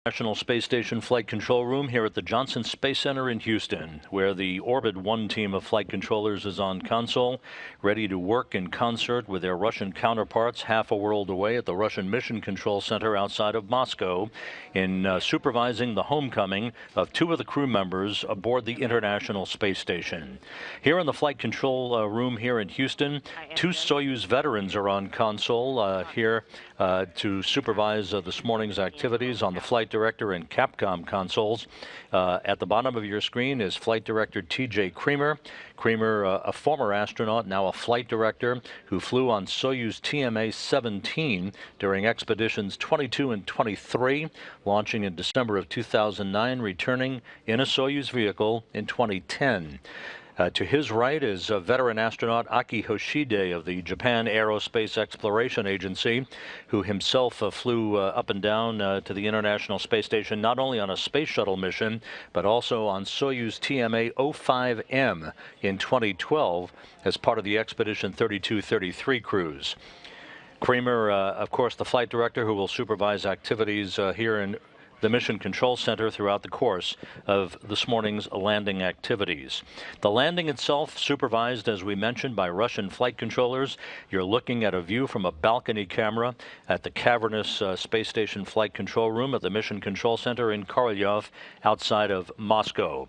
International Space Station Flight Control Room here at the Johnson Space Center in Houston, where the Orbit 1 team of flight controllers is on console, ready to work in concert with their Russian counterparts half a world away at the Russian Mission Control Center outside of Moscow, in supervising the homecoming of two of the crew members aboard the International Space Station. Here in the flight control room here in Houston, two Soyuz veterans are on console here to supervise this morning's activities on the flight director and Capcom consoles. At the bottom of your screen is Flight Director T.J. Creamer. Creamer, a former astronaut, now a flight director, who flew on Soyuz TMA-17 during expeditions 22 and 23, launching in December of 2009, returning in a Soyuz vehicle in 2010. To his right is veteran astronaut Aki Hoshide of the Japan Aerospace Exploration Agency, who himself flew up and down to the International Space Station, not only on a space shuttle mission, but also on Soyuz TMA-05M in 2012 as part of the Expedition 32-33 cruise. Creamer, of course, the flight director who will supervise activities here in the Mission Control Center throughout the course of this morning's landing activities. The landing itself supervised, as we mentioned, by Russian flight controllers. You're looking at a view from a balcony camera at the cavernous Space Station Flight Control Room at the Mission Control Center in Korolyov outside of Moscow.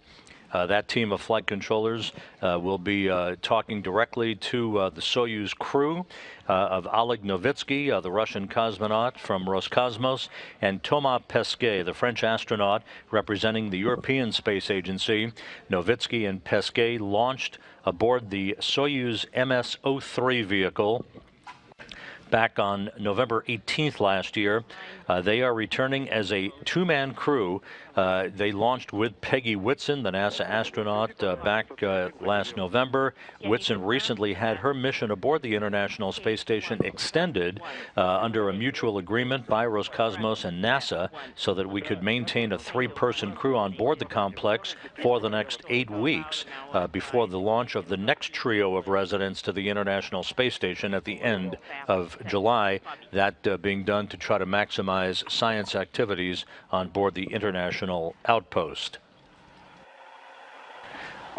That team of flight controllers will be talking directly to the Soyuz crew of Oleg Novitsky, the Russian cosmonaut from Roscosmos, and Thomas Pesquet, the French astronaut representing the European Space Agency. Novitsky and Pesquet launched aboard the Soyuz MS-03 vehicle back on November 18th last year. They are returning as a two-man crew. They launched with Peggy Whitson, the NASA astronaut, back last November. Whitson recently had her mission aboard the International Space Station extended under a mutual agreement by Roscosmos and NASA so that we could maintain a three-person crew on board the complex for the next 8 weeks before the launch of the next trio of residents to the International Space Station at the end of July, that being done to try to maximize science activities on board the International Outpost.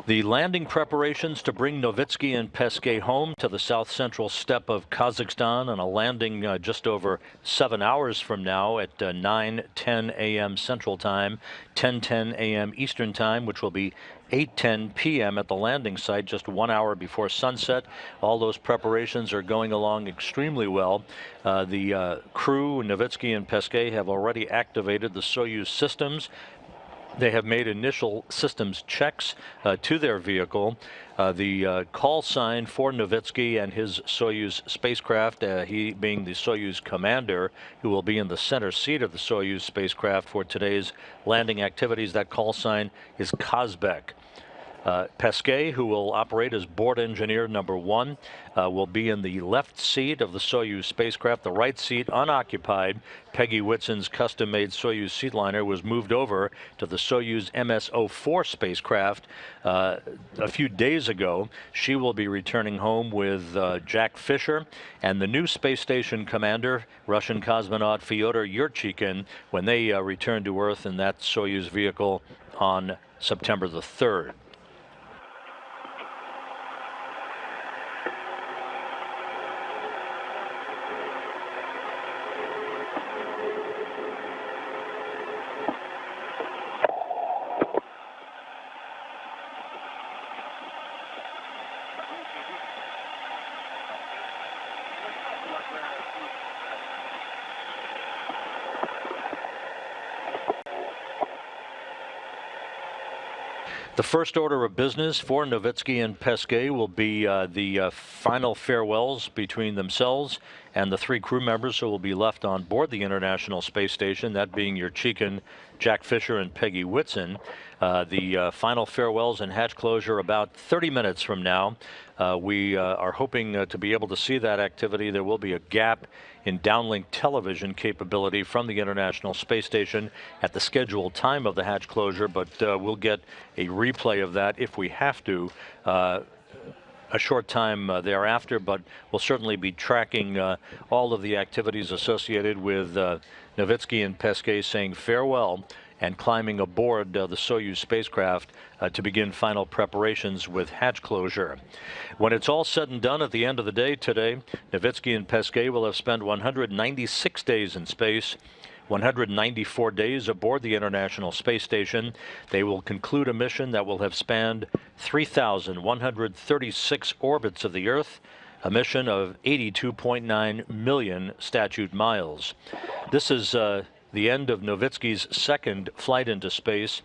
The landing preparations to bring Novitsky and Pesquet home to the south-central steppe of Kazakhstan on a landing just over 7 hours from now at 9:10 a.m. Central Time, 10:10 a.m. Eastern Time, which will be 8:10 p.m. at the landing site just 1 hour before sunset. All those preparations are going along extremely well. The crew, Novitsky and Pesquet, have already activated the Soyuz systems. They have made initial systems checks to their vehicle. The call sign for Novitsky and his Soyuz spacecraft, he being the Soyuz commander, who will be in the center seat of the Soyuz spacecraft for today's landing activities, that call sign is Kazbek. Pesquet, who will operate as board engineer number 1, will be in the left seat of the Soyuz spacecraft. The right seat unoccupied. Peggy Whitson's custom-made Soyuz seatliner was moved over to the Soyuz MS-04 spacecraft a few days ago. She will be returning home with Jack Fisher and the new space station commander, Russian cosmonaut Fyodor Yurchikhin, when they return to Earth in that Soyuz vehicle on September the 3rd. The first order of business for Novitsky and Pesquet will be the final farewells between themselves and the three crew members who will be left on board the International Space Station, that being Yurchikhin, Jack Fisher, and Peggy Whitson. The final farewells and hatch closure about 30 minutes from now. We are hoping to be able to see that activity. There will be a gap in downlink television capability from the International Space Station at the scheduled time of the hatch closure, but we'll get a replay of that if we have to a short time thereafter, but we'll certainly be tracking all of the activities associated with Novitzky and Pesquet saying farewell and climbing aboard the Soyuz spacecraft to begin final preparations with hatch closure. When it's all said and done at the end of the day today, Novitzky and Pesquet will have spent 196 days in space, 194 days aboard the International Space Station. They will conclude a mission that will have spanned 3,136 orbits of the Earth, a mission of 82.9 million statute miles. This is the end of Novitzky's second flight into space.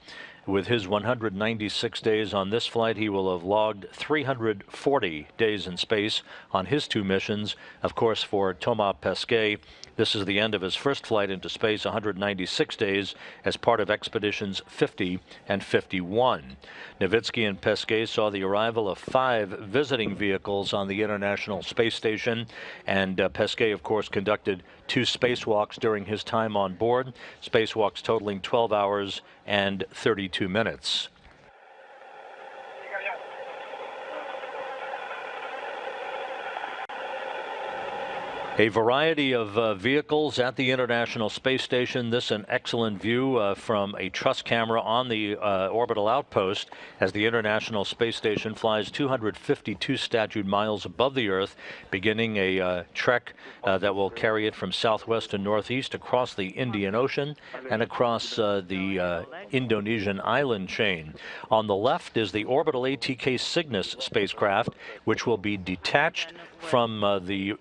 With his 196 days on this flight, he will have logged 340 days in space on his two missions. Of course, for Thomas Pesquet, this is the end of his first flight into space, 196 days, as part of expeditions 50 and 51. Novitzky and Pesquet saw the arrival of 5 visiting vehicles on the International Space Station, and Pesquet, of course, conducted 2 spacewalks during his time on board, spacewalks totaling 12 hours and 32 minutes. A variety of vehicles at the International Space Station. This an excellent view from a truss camera on the orbital outpost as the International Space Station flies 252 statute miles above the Earth, beginning a trek that will carry it from southwest to northeast across the Indian Ocean and across the Indonesian island chain. On the left is the orbital ATK Cygnus spacecraft, which will be detached from the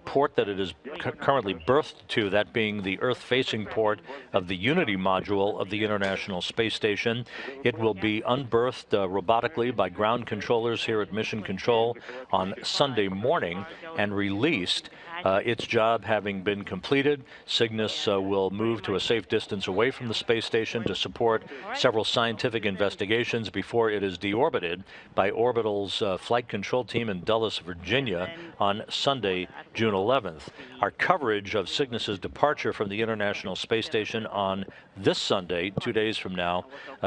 port that it is currently berthed to, that being the Earth-facing port of the Unity module of the International Space Station. It will be unberthed robotically by ground controllers here at Mission Control on Sunday morning and released. Its job having been completed, Cygnus will move to a safe distance away from the space station to support several scientific investigations before it is deorbited by Orbital's flight control team in Dulles, Virginia on Sunday, June 11th. Our coverage of Cygnus's departure from the International Space Station on this Sunday, 2 days from now,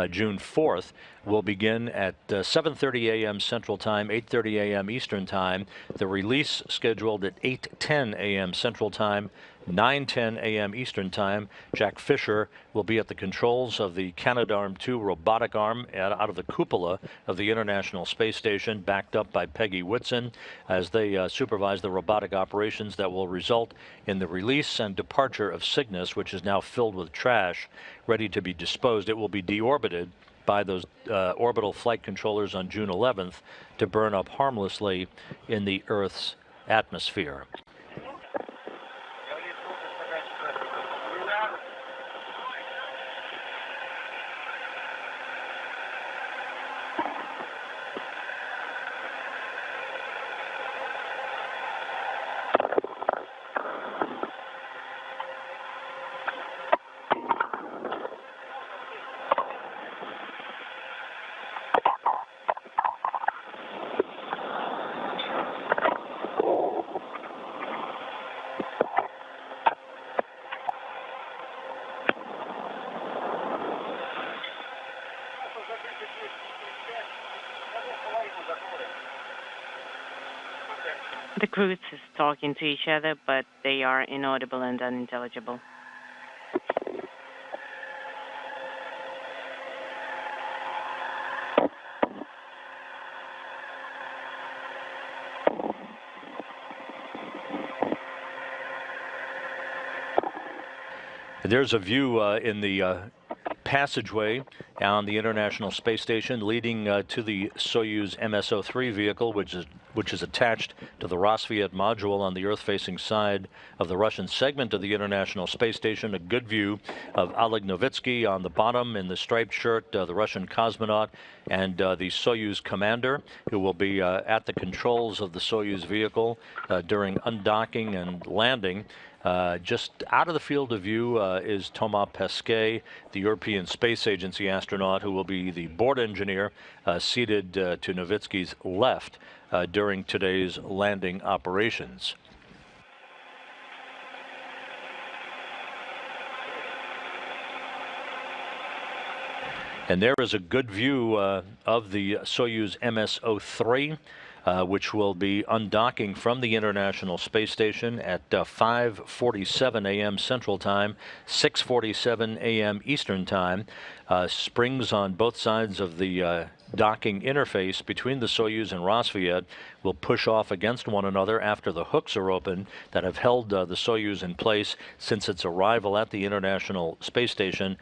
June 4th, will begin at 7:30 a.m. Central Time, 8:30 a.m. Eastern Time. The release scheduled at 8:10 a.m. Central Time, 9:10 a.m. Eastern Time. Jack Fisher will be at the controls of the Canadarm2 robotic arm out of the cupola of the International Space Station, backed up by Peggy Whitson, as they supervise the robotic operations that will result in the release and departure of Cygnus, which is now filled with trash, ready to be disposed. It will be deorbited by those orbital flight controllers on June 11th to burn up harmlessly in the Earth's atmosphere. The crews is talking to each other, but they are inaudible and unintelligible. There's a view in the passageway on the International Space Station leading to the Soyuz MS-03 vehicle, which is attached to the Rassvet module on the Earth-facing side of the Russian segment of the International Space Station. A good view of Oleg Novitzky on the bottom in the striped shirt, the Russian cosmonaut, and the Soyuz commander, who will be at the controls of the Soyuz vehicle during undocking and landing. Just out of the field of view is Thomas Pesquet, the European Space Agency astronaut, who will be the board engineer seated to Novitzky's left during today's landing operations. And there is a good view of the Soyuz MS-03. which will be undocking from the International Space Station at 5:47 a.m. Central Time, 6:47 a.m. Eastern Time. Springs on both sides of the docking interface between the Soyuz and Rosviet will push off against one another after the hooks are open that have held the Soyuz in place since its arrival at the International Space Station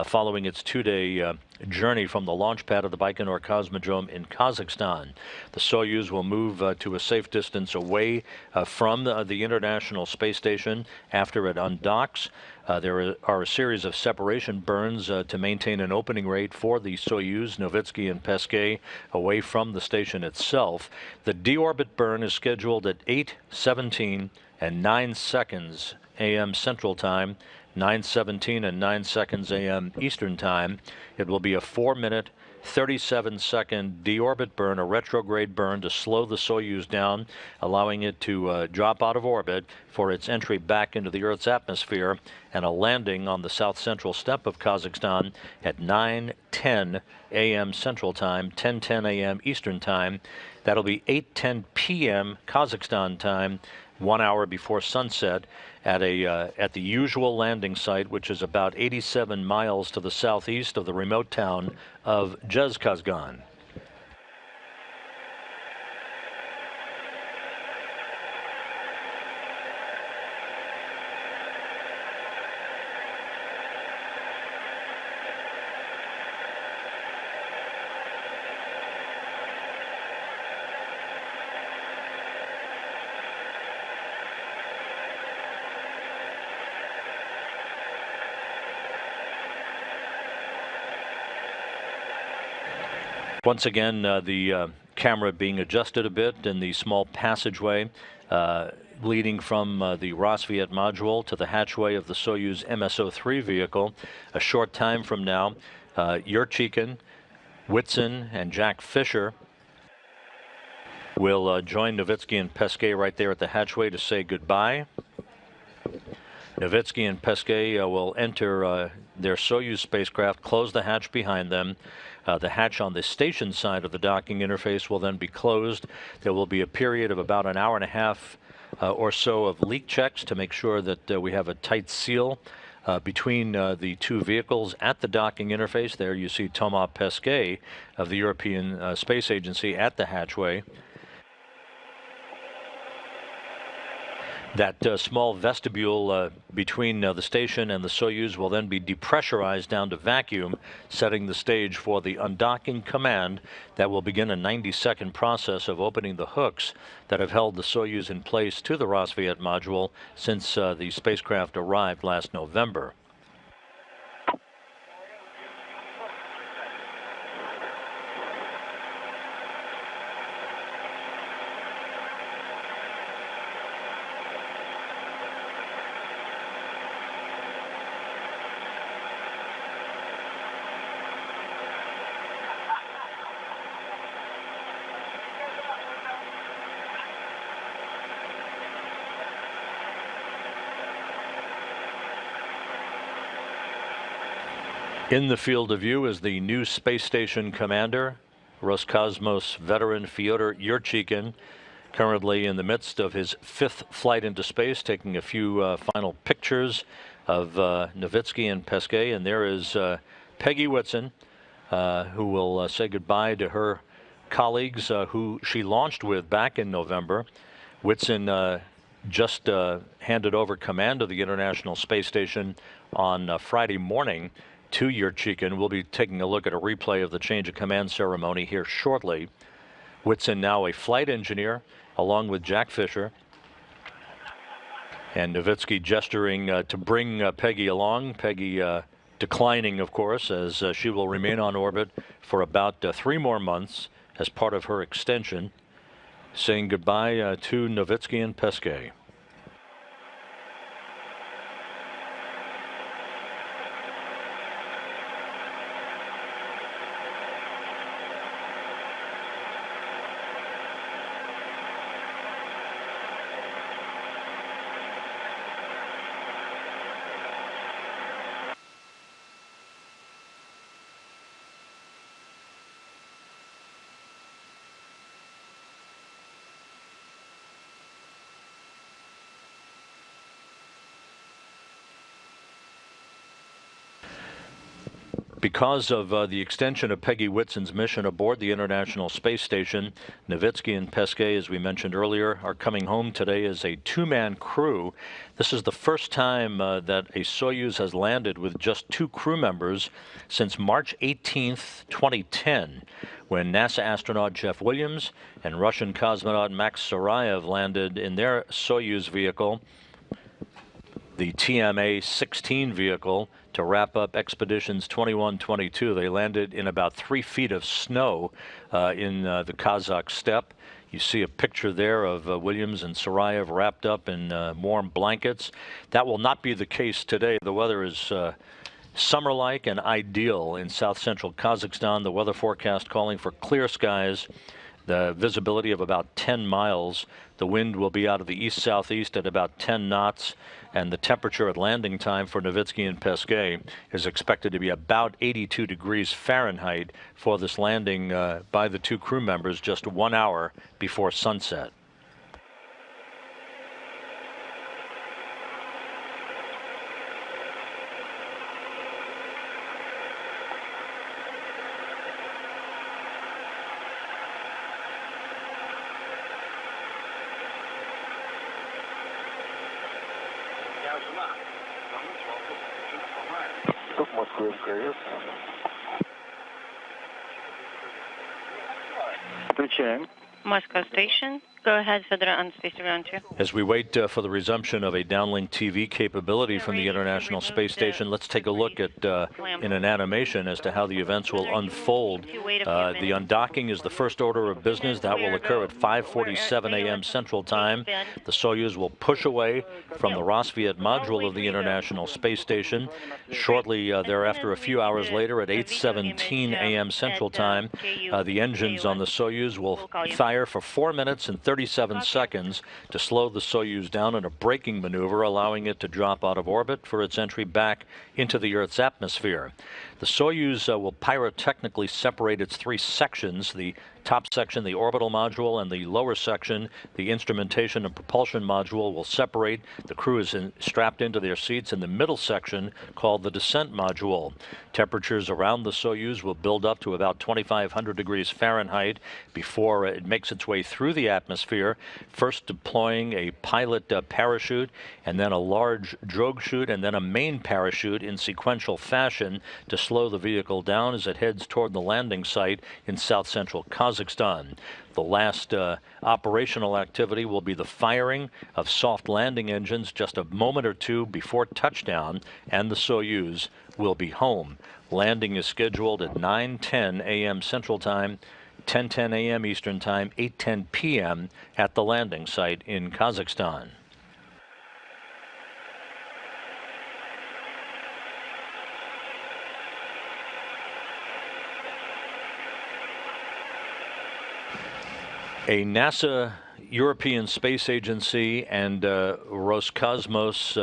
following its two-day journey from the launch pad of the Baikonur Cosmodrome in Kazakhstan. The Soyuz will move to a safe distance away from the International Space Station after it undocks. There are a series of separation burns to maintain an opening rate for the Soyuz, Novitsky, and Pesquet away from the station itself. The deorbit burn is scheduled at 8:17 and 9 seconds a.m. Central Time, 9:17 and 9 seconds a.m. Eastern Time. It will be a 4-minute, 37-second deorbit burn, a retrograde burn to slow the Soyuz down, allowing it to drop out of orbit for its entry back into the Earth's atmosphere and a landing on the south-central steppe of Kazakhstan at 9:10 a.m. Central Time, 10:10 a.m. Eastern Time. That'll be 8:10 p.m. Kazakhstan time, 1 hour before sunset, at the usual landing site, which is about 87 miles to the southeast of the remote town of Zhezkazgan. Once again, the camera being adjusted a bit in the small passageway leading from the Rosviet module to the hatchway of the Soyuz MSO-3 vehicle. A short time from now, Yurchikhin, Whitson, and Jack Fisher will join Novitsky and Pesquet right there at the hatchway to say goodbye. Novitsky and Pesquet will enter their Soyuz spacecraft, close the hatch behind them. The hatch on the station side of the docking interface will then be closed. There will be a period of about an hour and a half or so of leak checks to make sure that we have a tight seal between the two vehicles at the docking interface. There you see Thomas Pesquet of the European Space Agency at the hatchway. That small vestibule between the station and the Soyuz will then be depressurized down to vacuum, setting the stage for the undocking command that will begin a 90-second process of opening the hooks that have held the Soyuz in place to the Rosviet module since the spacecraft arrived last November. In the field of view is the new space station commander, Roscosmos veteran Fyodor Yurchikhin, currently in the midst of his 5th flight into space, taking a few final pictures of Novitsky and Pesquet. And there is Peggy Whitson, who will say goodbye to her colleagues who she launched with back in November. Whitson just handed over command of the International Space Station on Friday morning to Yurchikhin. We'll be taking a look at a replay of the change of command ceremony here shortly. Whitson now a flight engineer along with Jack Fisher. And Novitsky gesturing to bring Peggy along. Peggy declining, of course, as she will remain on orbit for about 3 more months as part of her extension. Saying goodbye to Novitsky and Pesquet. Because of the extension of Peggy Whitson's mission aboard the International Space Station, Nowitzki and Pesquet, as we mentioned earlier, are coming home today as a two-man crew. This is the first time that a Soyuz has landed with just two crew members since March 18th, 2010, when NASA astronaut Jeff Williams and Russian cosmonaut Max Sarayev landed in their Soyuz vehicle, the TMA-16 vehicle, to wrap up expeditions 21-22. They landed in about 3 feet of snow in the Kazakh steppe. You see a picture there of Williams and Sarayev wrapped up in warm blankets. That will not be the case today. The weather is summer-like and ideal in south-central Kazakhstan. The weather forecast calling for clear skies, the visibility of about 10 miles. The wind will be out of the east-southeast at about 10 knots, and the temperature at landing time for Nowitzki and Pesquet is expected to be about 82 degrees Fahrenheit for this landing by the two crew members just 1 hour before sunset. Moscow Station. Go ahead, Federal on Space Ground 2. As we wait for the resumption of a downlink TV capability from the International Space Station, let's take a look at in an animation as to how the events will unfold. The undocking is the first order of business. That will occur at 5:47 a.m. Central Time. The Soyuz will push away from the Rosviet module of the International Space Station. Shortly thereafter, a few hours later, at 8:17 a.m. Central Time, the engines on the Soyuz will fire for 4 minutes and 37 seconds to slow the Soyuz down in a braking maneuver, allowing it to drop out of orbit for its entry back into the Earth's atmosphere. The Soyuz will pyrotechnically separate its 3 sections, the top section, the orbital module, and the lower section, the instrumentation and propulsion module, will separate. The crew is strapped into their seats in the middle section, called the descent module. Temperatures around the Soyuz will build up to about 2,500 degrees Fahrenheit before it makes its way through the atmosphere, first deploying a pilot parachute, and then a large drogue chute, and then a main parachute in sequential fashion to slow the vehicle down as it heads toward the landing site in south-central Kazakhstan. The last operational activity will be the firing of soft landing engines just a moment or two before touchdown, and the Soyuz will be home. Landing is scheduled at 9:10 a.m. Central Time, 10:10 a.m. Eastern Time, 8:10 p.m. at the landing site in Kazakhstan. A NASA European Space Agency and Roscosmos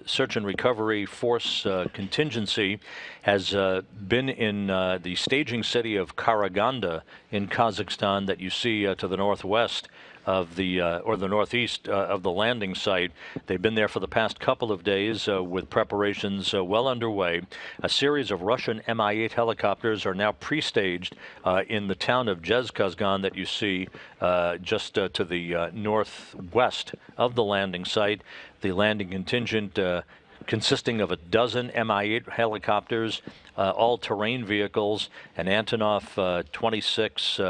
Search and Recovery Force contingency has been in the staging city of Karaganda in Kazakhstan that you see to the northwest of the or the northeast of the landing site. They've been there for the past couple of days with preparations well underway. A series of Russian Mi-8 helicopters are now pre-staged in the town of Jezkazgan that you see just to the northwest of the landing site. The landing contingent consisting of a dozen Mi-8 helicopters, all-terrain vehicles, an Antonov 26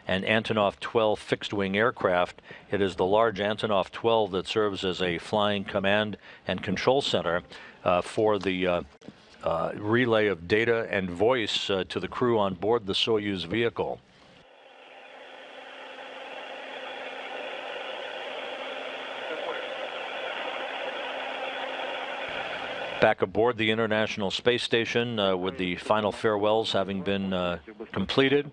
and Antonov 12 fixed-wing aircraft. It is the large Antonov 12 that serves as a flying command and control center for the relay of data and voice to the crew on board the Soyuz vehicle. Back aboard the International Space Station with the final farewells having been completed.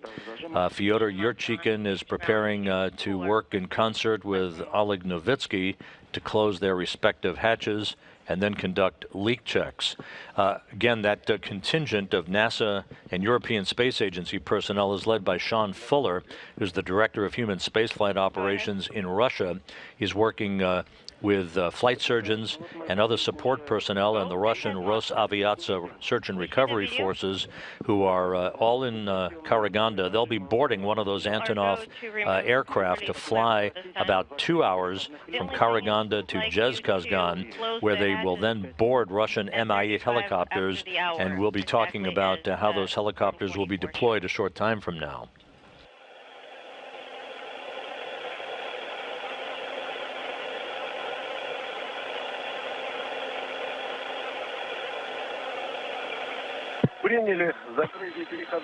Fyodor Yurchikhin is preparing to work in concert with Oleg Nowitzki to close their respective hatches and then conduct leak checks. Again, that contingent of NASA and European Space Agency personnel is led by Sean Fuller, who's the Director of Human Spaceflight Operations in Russia. He's working with flight surgeons and other support personnel and the Russian Rosaviatsia search and recovery forces who are all in Karaganda. They'll be boarding one of those Antonov aircraft to fly about 2 hours from Karaganda to Zhezkazgan, where they will then board Russian Mi-8 helicopters, and we'll be talking about how those helicopters will be deployed a short time from now.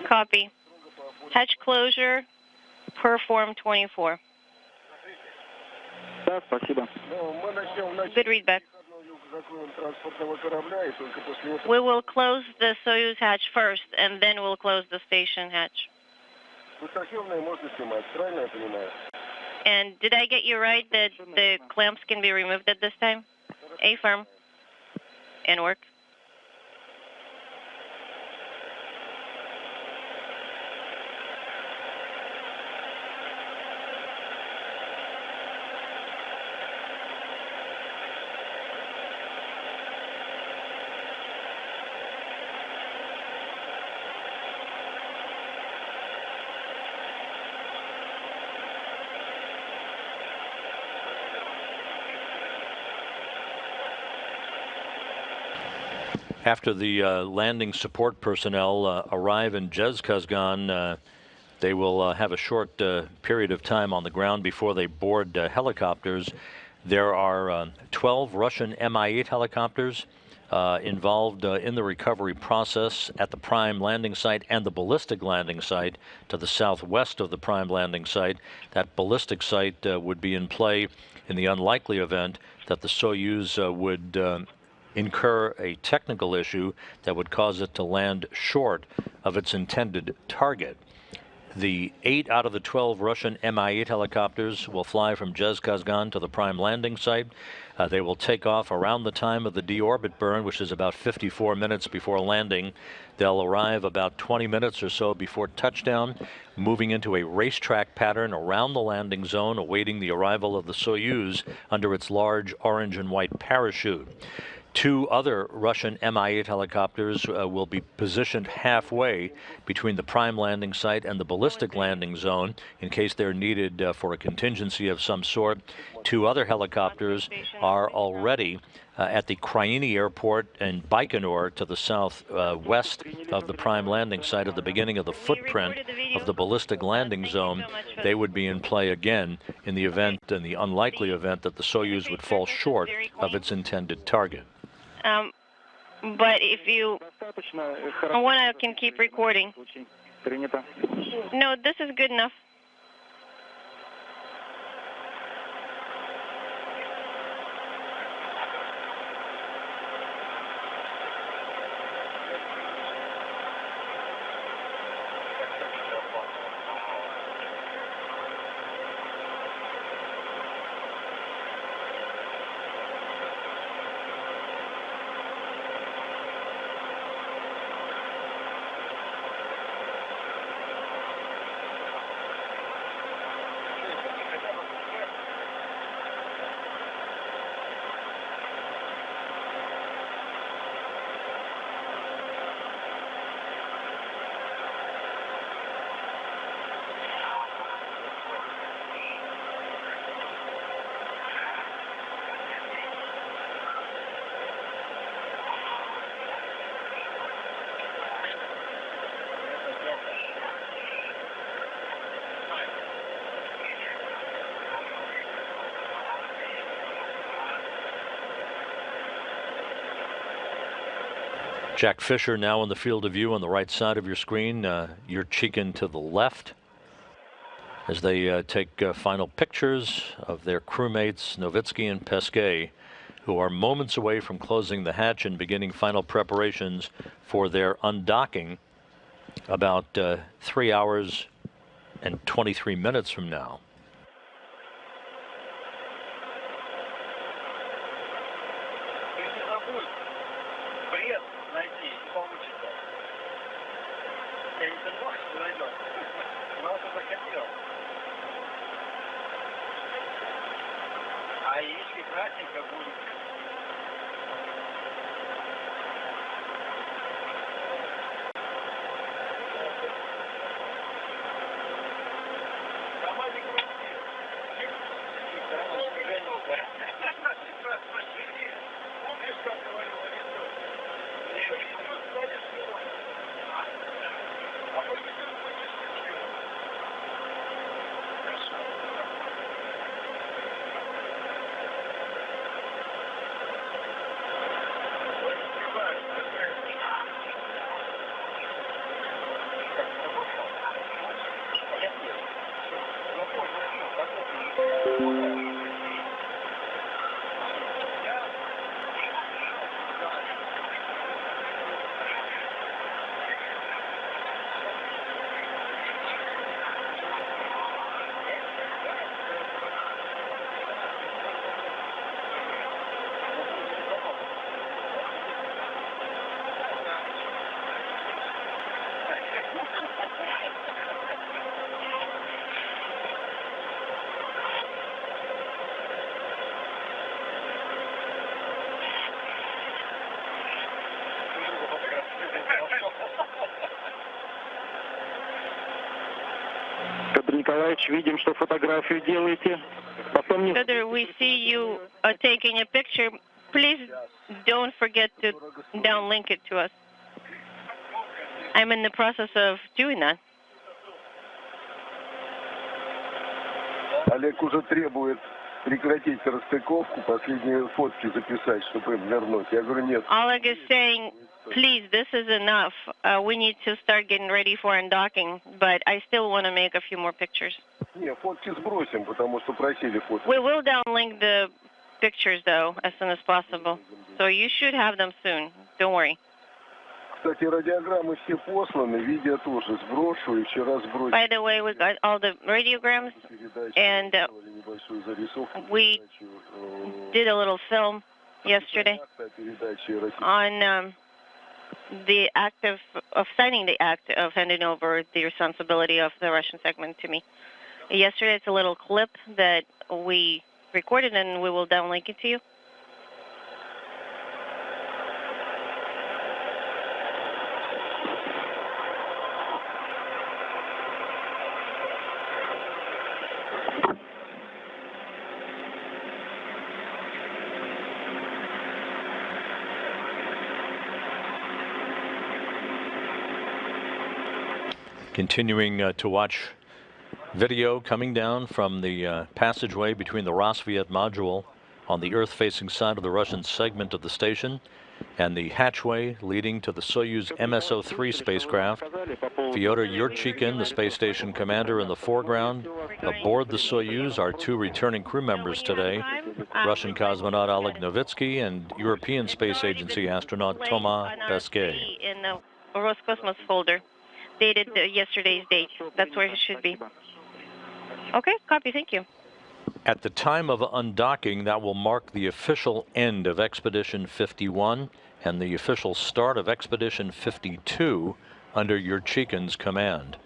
Copy. Hatch closure per form 24. Good readback. We will close the Soyuz hatch first, and then we'll close the station hatch. And did I get you right that the clamps can be removed at this time? A-firm. And work. After the landing support personnel arrive in Zhezkazgan, they will have a short period of time on the ground before they board helicopters. There are 12 Russian Mi-8 helicopters involved in the recovery process at the prime landing site and the ballistic landing site to the southwest of the prime landing site. That ballistic site would be in play in the unlikely event that the Soyuz would incur a technical issue that would cause it to land short of its intended target. The 8 out of the 12 Russian Mi-8 helicopters will fly from Zhezkazgan to the prime landing site. They will take off around the time of the deorbit burn, which is about 54 minutes before landing. They'll arrive about 20 minutes or so before touchdown, moving into a racetrack pattern around the landing zone, awaiting the arrival of the Soyuz under its large orange and white parachute. 2 other Russian Mi-8 helicopters will be positioned halfway between the prime landing site and the ballistic landing zone in case they're needed for a contingency of some sort. 2 other helicopters are already at the Kraini Airport in Baikonur to the southwest of the prime landing site at the beginning of the footprint of the ballistic landing zone. They would be in play again in the event, in the unlikely event, that the Soyuz would fall short of its intended target. But if you want, I can keep recording. No, this is good enough. Jack Fisher now in the field of view on the right side of your screen. You're cheeking to the left as they take final pictures of their crewmates Novitsky and Pesquet, who are moments away from closing the hatch and beginning final preparations for their undocking about 3 hours and 23 minutes from now. Николаевич, видим, что фотографию делаете. Потом не... Further, we see you taking a picture. Please don't forget to downlink it to us. I'm in the process of doing that. Олег уже требует прекратить расстыковку, последние фотки записать, чтобы им вернуть. Я говорю, нет. Oleg is saying, please, this is enough. We need to start getting ready for undocking, but I still want to make a few more pictures. Не, фотки сбросим, потому что просили фотки. We will downlink the pictures, though, as soon as possible. So you should have them soon. Don't worry. Кстати, радиограммы все посланы, видео тоже сброшу, и вчера сбросил. By the way, we got all the radiograms, and we did a little film yesterday on the act of signing the act of handing over the responsibility of the Russian segment to me. Yesterday, it's a little clip that we recorded, and we will downlink it to you. Continuing to watch video coming down from the passageway between the Rosviet module on the Earth-facing side of the Russian segment of the station and the hatchway leading to the Soyuz MSO-3 spacecraft. Fyodor Yurchikhin, the space station commander, in the foreground. Aboard the Soyuz are two returning crew members today, Russian cosmonaut Oleg Novitsky and European Space Agency astronaut Thomas Pesquet. In the Roscosmos folder, dated yesterday's date. That's where it should be. Okay, copy, thank you. At the time of undocking, that will mark the official end of Expedition 51 and the official start of Expedition 52 under Yurchikhin's command.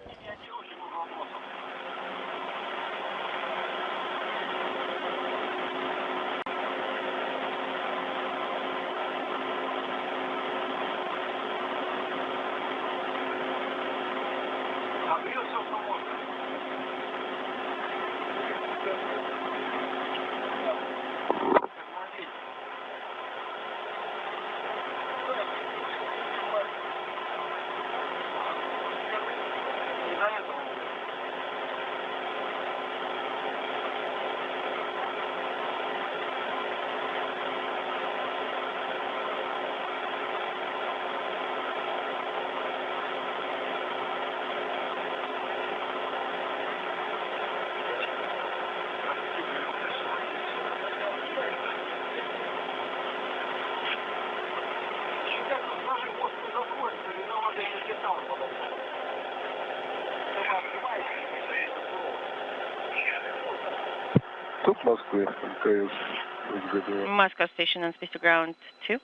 Moscow station on space to ground 2.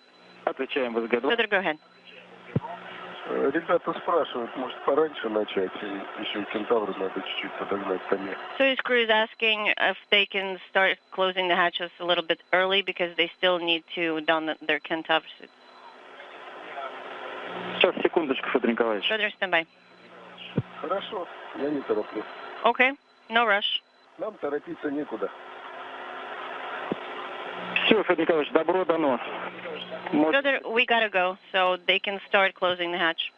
Отвечаем, ВСГ-2. Further, go ahead. Ребята спрашивают, может пораньше начать, и еще кентавры надо чуть-чуть подогнать сами. Soyuz crew is asking if they can start closing the hatches a little bit early because they still need to don their Kentaur suits. Сейчас, секундочку, Федор Николаевич. Further standby. Хорошо, я не тороплюсь. Okay, no rush. Нам торопиться некуда. Все, Федор Николаевич, добро дано. Further, we gotta go, so they can start closing the hatch.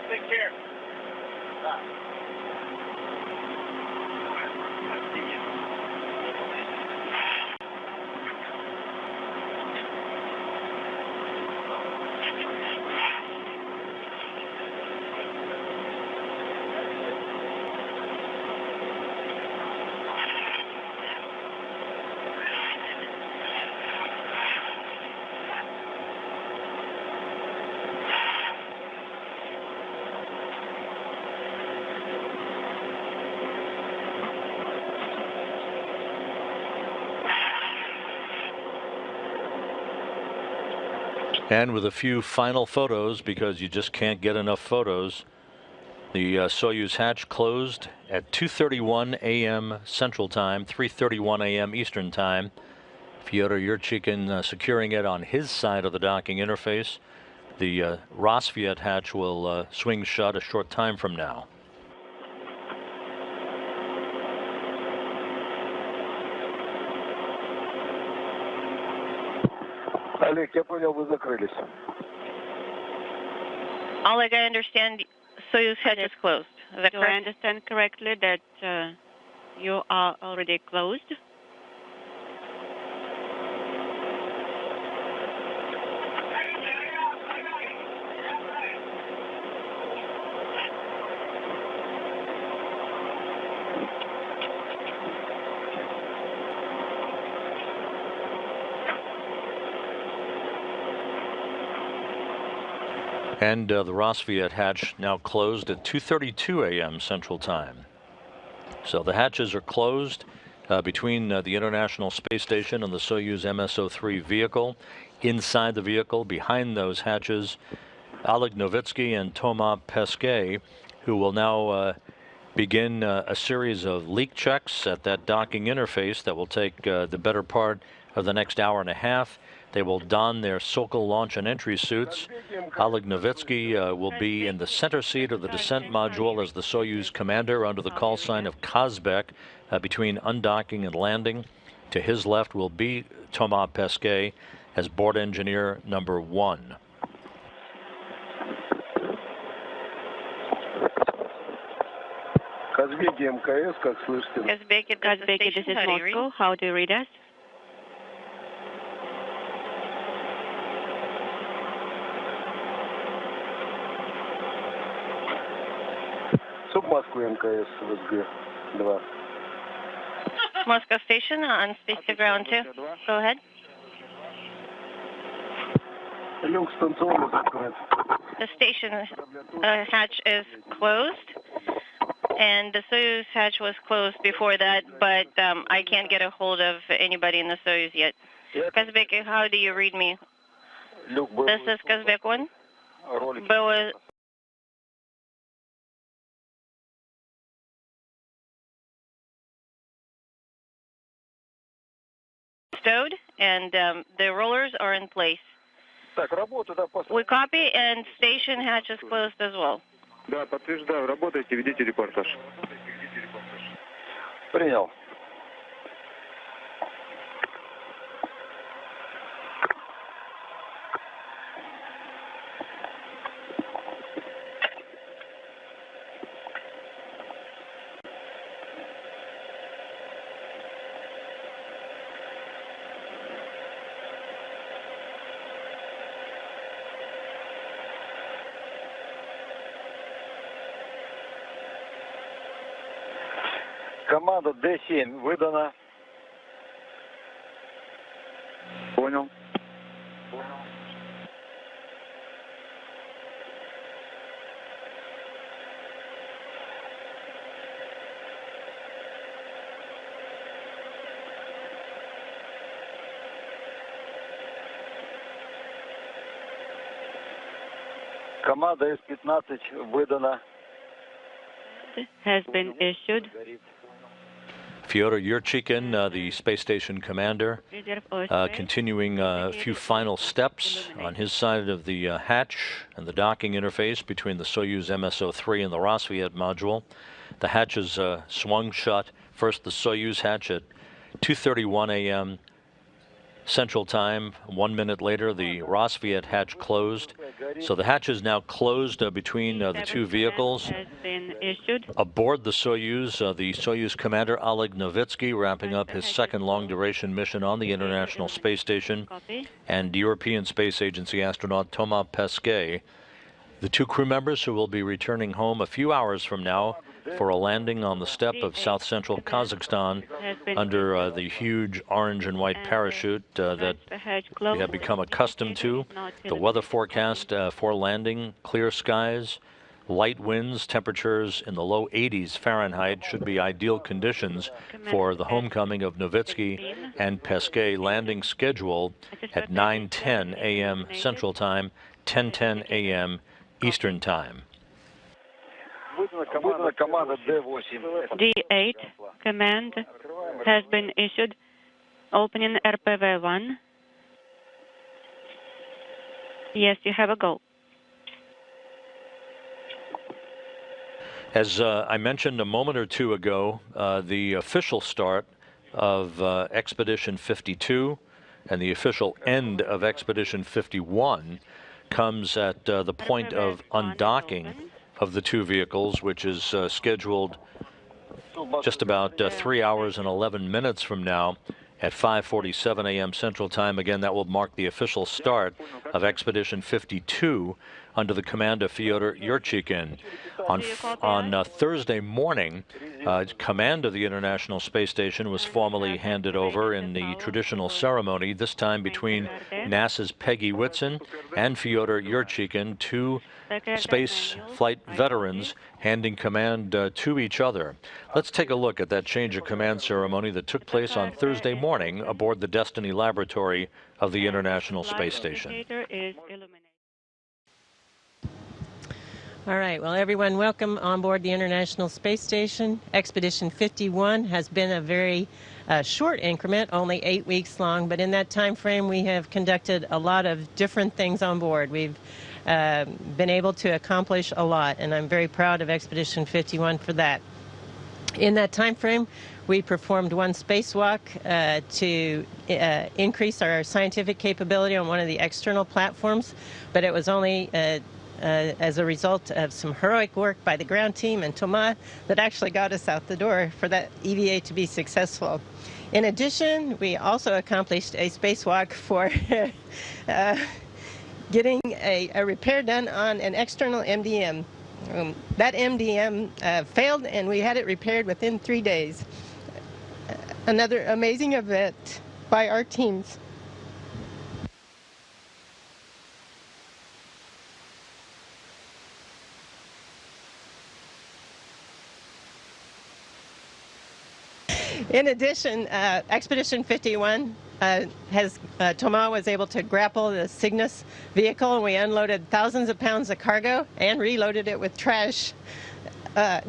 Take care. And with a few final photos, because you just can't get enough photos, the Soyuz hatch closed at 2:31 a.m. Central Time, 3:31 a.m. Eastern Time. Fyodor Yurchikhin securing it on his side of the docking interface. The Rosviet hatch will swing shut a short time from now. Олег, я понял, вы закрылись. Oleg, I understand Soyuz hatch is closed. Is that Do I correct? understand correctly that you are already closed? And the Rosviet hatch now closed at 2:32 a.m. Central Time. So the hatches are closed between the International Space Station and the Soyuz MS-03 vehicle. Inside the vehicle, behind those hatches, Oleg Novitsky and Thomas Pesquet, who will now begin a series of leak checks at that docking interface that will take the better part of the next hour and a half. They will don their Sokol launch and entry suits. Oleg Novitsky will be in the center seat of the descent module as the Soyuz commander under the call sign of Kazbek between undocking and landing. To his left will be Thomas Pesquet as board engineer number 1. Казбеки МКС, как слышите? Kazbek, Kazbeki, this is Moscow. How do you read us? Суб Москвы МКС, ВСГ 2. Moscow Station on space to ground 2. Go ahead. Люк станционный закрыт. The station hatch is closed, and the Soyuz hatch was closed before that, but I can't get a hold of anybody in the Soyuz yet. Kazbek, how do you read me? Люк This is Kazbek 1. Boa stowed, and the rollers are in place. Так, работу, да, We copy, and station hatch is closed as well. Да, подтверждаю, работайте, ведите репортаж. Принял. Команда Д7 выдана. Понял. Команда С-15 выдана. Has been issued. Fyodor Yurchikhin, the space station commander, continuing a few final steps on his side of the hatch and the docking interface between the Soyuz MSO-3 and the Rosviet module. The hatch is swung shut. First, the Soyuz hatch at 2:31 a.m. Central Time. 1 minute later, the Rosviet hatch closed. So the hatch is now closed between the two vehicles. Has been issued. Aboard the Soyuz commander Oleg Novitsky, wrapping up his second long-duration mission on the International Space Station, Copy. and European Space Agency astronaut Thomas Pesquet, the two crew members who will be returning home a few hours from now for a landing on the steppe of south-central Kazakhstan under the huge orange and white parachute that we have become accustomed to. The weather forecast for landing: clear skies, light winds, temperatures in the low 80s Fahrenheit should be ideal conditions for the homecoming of Novitsky and Pesquet. Landing scheduled at 9:10 a.m. Central Time, 10:10 a.m. Eastern Time. Выдана команда Д-8. D8 command has been issued. Opening RPV-1. Yes, you have a go. As I mentioned a moment or two ago, the official start of Expedition 52 and the official end of Expedition 51 comes at the point of undocking of the two vehicles, which is scheduled just about 3 hours and 11 minutes from now at 5:47 a.m. Central Time. Again, that will mark the official start of Expedition 52 under the command of Fyodor Yurchikhin. On Thursday morning, command of the International Space Station was formally handed over in the traditional ceremony, this time between NASA's Peggy Whitson and Fyodor Yurchikhin, two space flight veterans handing command to each other. Let's take a look at that change of command ceremony that took place on Thursday morning aboard the Destiny Laboratory of the International Space Station. All right, well, everyone, welcome on board the International Space Station. Expedition 51 has been a very short increment, only 8 weeks long, but in that time frame we have conducted a lot of different things on board. We've been able to accomplish a lot, and I'm very proud of Expedition 51 for that. In that time frame, we performed one spacewalk to increase our scientific capability on one of the external platforms, but it was only as a result of some heroic work by the ground team and Thomas that actually got us out the door for that EVA to be successful. In addition, we also accomplished a spacewalk for getting a repair done on an external MDM. That MDM failed, and we had it repaired within 3 days. Another amazing event by our teams. In addition, Expedition 51 Thomas was able to grapple the Cygnus vehicle, and we unloaded thousands of pounds of cargo and reloaded it with trash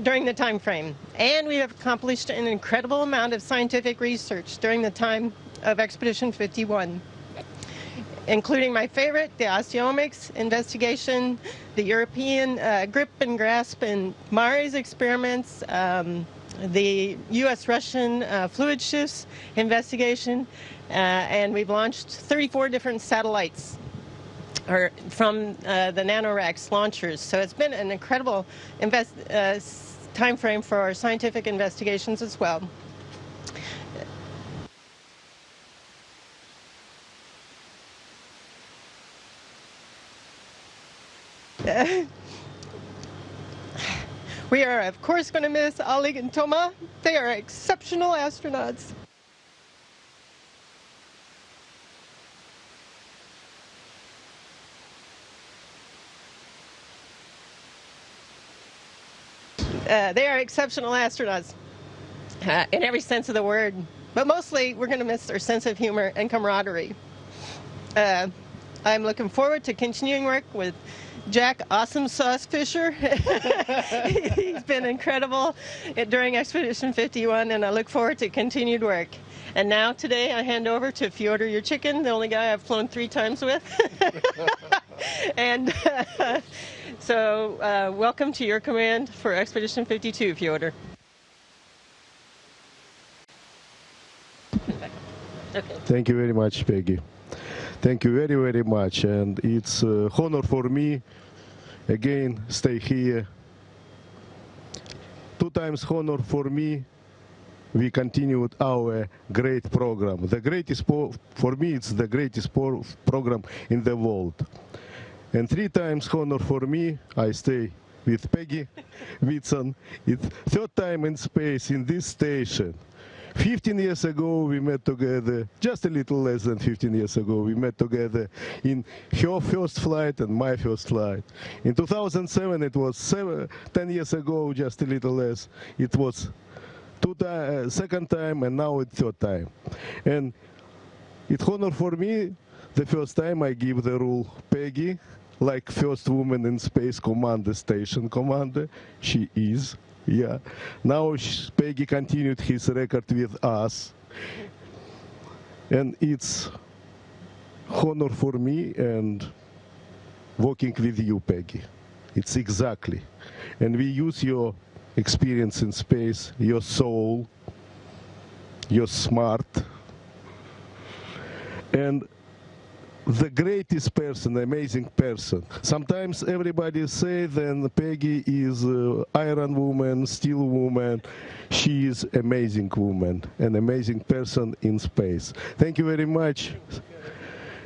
during the time frame. And we have accomplished an incredible amount of scientific research during the time of Expedition 51, including my favorite, the osteomics investigation, the European grip and grasp and Mars experiments, the U.S.-Russian fluid shifts investigation, and we've launched 34 different satellites from the NanoRacks launchers. So it's been an incredible time frame for our scientific investigations as well. We are, of course, going to miss Oleg and Thomas. They are exceptional astronauts. They are exceptional astronauts in every sense of the word, but mostly we're going to miss their sense of humor and camaraderie. I'm looking forward to continuing work with Jack Awesome Sauce Fisher. He's been incredible during Expedition 51, and I look forward to continued work. And now today I hand over to Fyodor your chicken, the only guy I've flown 3 times with. And so welcome to your command for Expedition 52, Fyodor. Okay. Thank you very much, Peggy. Thank you very, very much. And it's an honor for me, again, stay here. 2 times honor for me. We continued our great program. The greatest, for me, it's the greatest program in the world. And 3 times honor for me, I stay with Peggy Whitson. It's 3rd time in space in this station. 15 years ago, we met together, just a little less than 15 years ago, we met together in her first flight and my first flight. In 2007, it was 10 years ago, just a little less. It was 2nd time, and now it's 3rd time. And it's honor for me, the first time I give the rule, Peggy, like first woman in space commander, station commander, she is. Yeah. Now Peggy continued his record with us. And it's honor for me and working with you, Peggy. It's exactly. And we use your experience in space, your soul, you're smart. And the greatest person, amazing person. Sometimes everybody say then Peggy is Iron Woman, Steel Woman. She is amazing woman, an amazing person in space. Thank you very much.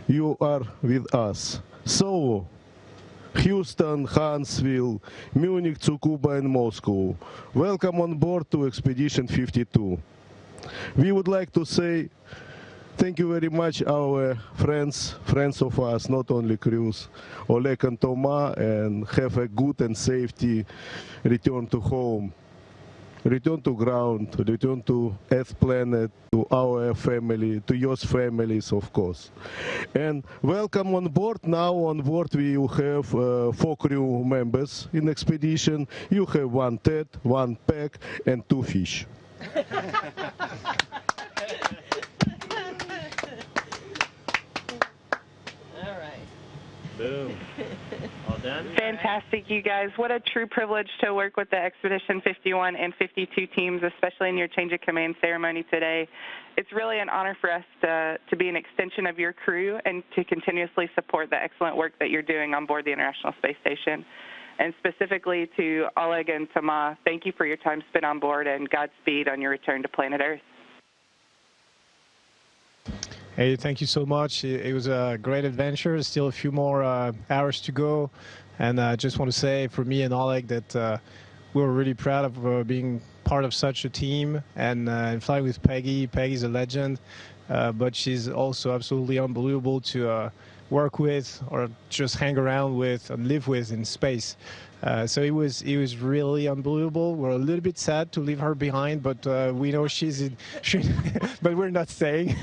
You are with us. So, Houston, Huntsville, Munich, Tsukuba, and Moscow. Welcome on board to Expedition 52. We would like to say thank you very much, our friends of us, not only crews, Oleg and Toma, and have a good and safety return to home, return to ground, return to Earth planet, to our family, to your families, of course. And welcome on board. Now on board we will have 4 crew members in expedition. You have 1 Ted, 1 Peck, and 2 fish. Boom. All done? Fantastic, you guys. What a true privilege to work with the Expedition 51 and 52 teams, especially in your change of command ceremony today. It's really an honor for us to be an extension of your crew and to continuously support the excellent work that you're doing on board the International Space Station. And specifically to Oleg and Toma, thank you for your time spent on board, and Godspeed on your return to planet Earth. Hey, thank you so much. It was a great adventure. Still a few more hours to go. And I just want to say for me and Oleg that we were really proud of being part of such a team and flying with Peggy. Peggy's a legend, but she's also absolutely unbelievable to work with or just hang around with and live with in space. So it was really unbelievable. We're a little bit sad to leave her behind, but we know she's in. But we're not staying.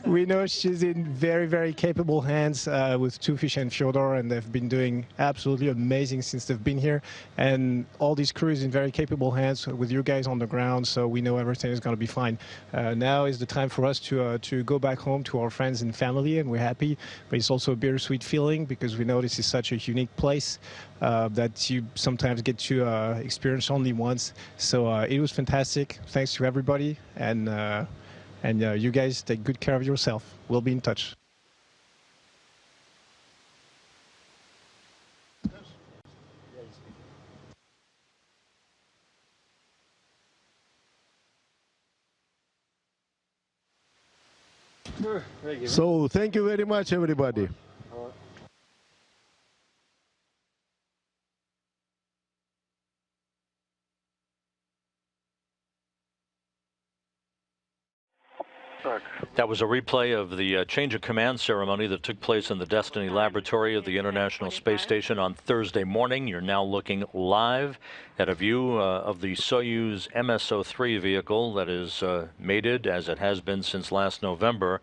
We know she's in very, very capable hands with Two Fish and Fyodor, and they've been doing absolutely amazing since they've been here. And all these crews in very capable hands with you guys on the ground, so we know everything is going to be fine. Now is the time for us to go back home to our friends and family, and we're happy. But it's also a bittersweet feeling because we know this is such a unique place that you sometimes get to experience only once. So it was fantastic. Thanks to everybody, and you guys take good care of yourself. We'll be in touch. So thank you very much, everybody. That was a replay of the change of command ceremony that took place in the Destiny Laboratory of the International Space Station on Thursday morning. You're now looking live at a view of the Soyuz MS-03 vehicle that is mated, as it has been since last November,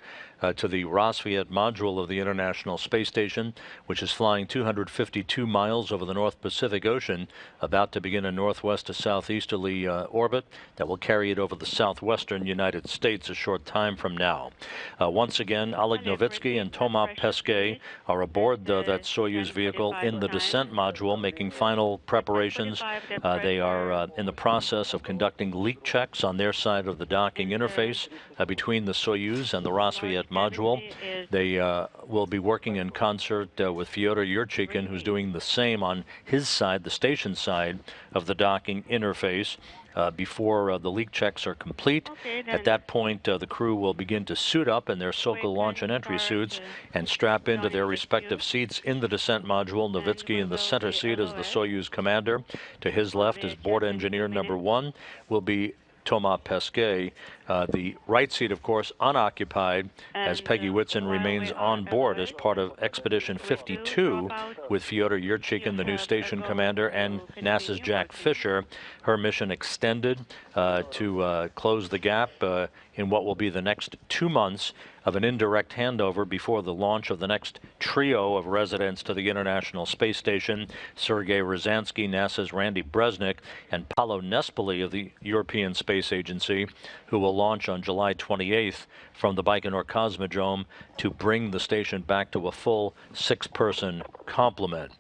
to the Rassvet module of the International Space Station, which is flying 252 miles over the North Pacific Ocean, about to begin a northwest to southeasterly orbit that will carry it over the southwestern United States a short time from now. Once again, Oleg Novitsky and Thomas Pesquet are aboard that Soyuz vehicle in the descent module, making final preparations. They are in the process of conducting leak checks on their side of the docking interface between the Soyuz and the Rassvet module. They will be working in concert with Fyodor Yurchikhin, who's doing the same on his side, the station side of the docking interface. Before the leak checks are complete. At that point, the crew will begin to suit up in their Sokol launch and entry suits and strap into their respective seats in the descent module. Novitsky in the center seat as the Soyuz commander. To his left is board engineer number 1 will be Thomas Pesquet. The right seat, of course, unoccupied, as Peggy Whitson remains on board as part of Expedition 52 with Fyodor Yurchikhin, the new station commander, and NASA's Jack Fisher. Her mission extended to close the gap in what will be the next 2 months of an indirect handover before the launch of the next trio of residents to the International Space Station, Sergei Ryazanskiy, NASA's Randy Bresnik, and Paolo Nespoli of the European Space Agency, who will launch on July 28th from the Baikonur Cosmodrome to bring the station back to a full 6-person complement.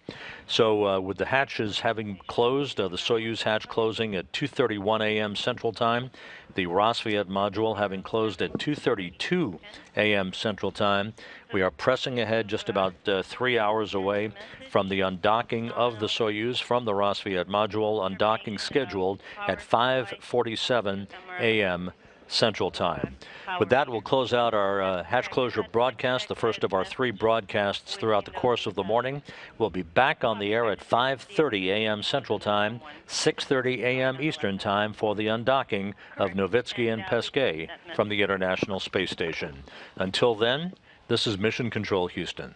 So with the hatches having closed, the Soyuz hatch closing at 2:31 a.m. Central Time, the Rassvet module having closed at 2:32 a.m. Central Time, we are pressing ahead just about 3 hours away from the undocking of the Soyuz from the Rassvet module, undocking scheduled at 5:47 a.m. Central Time. With that, we'll close out our hatch closure broadcast, the first of our 3 broadcasts throughout the course of the morning. We'll be back on the air at 5:30 a.m. Central Time, 6:30 a.m. Eastern Time for the undocking of Novitsky and Pesquet from the International Space Station. Until then, this is Mission Control Houston.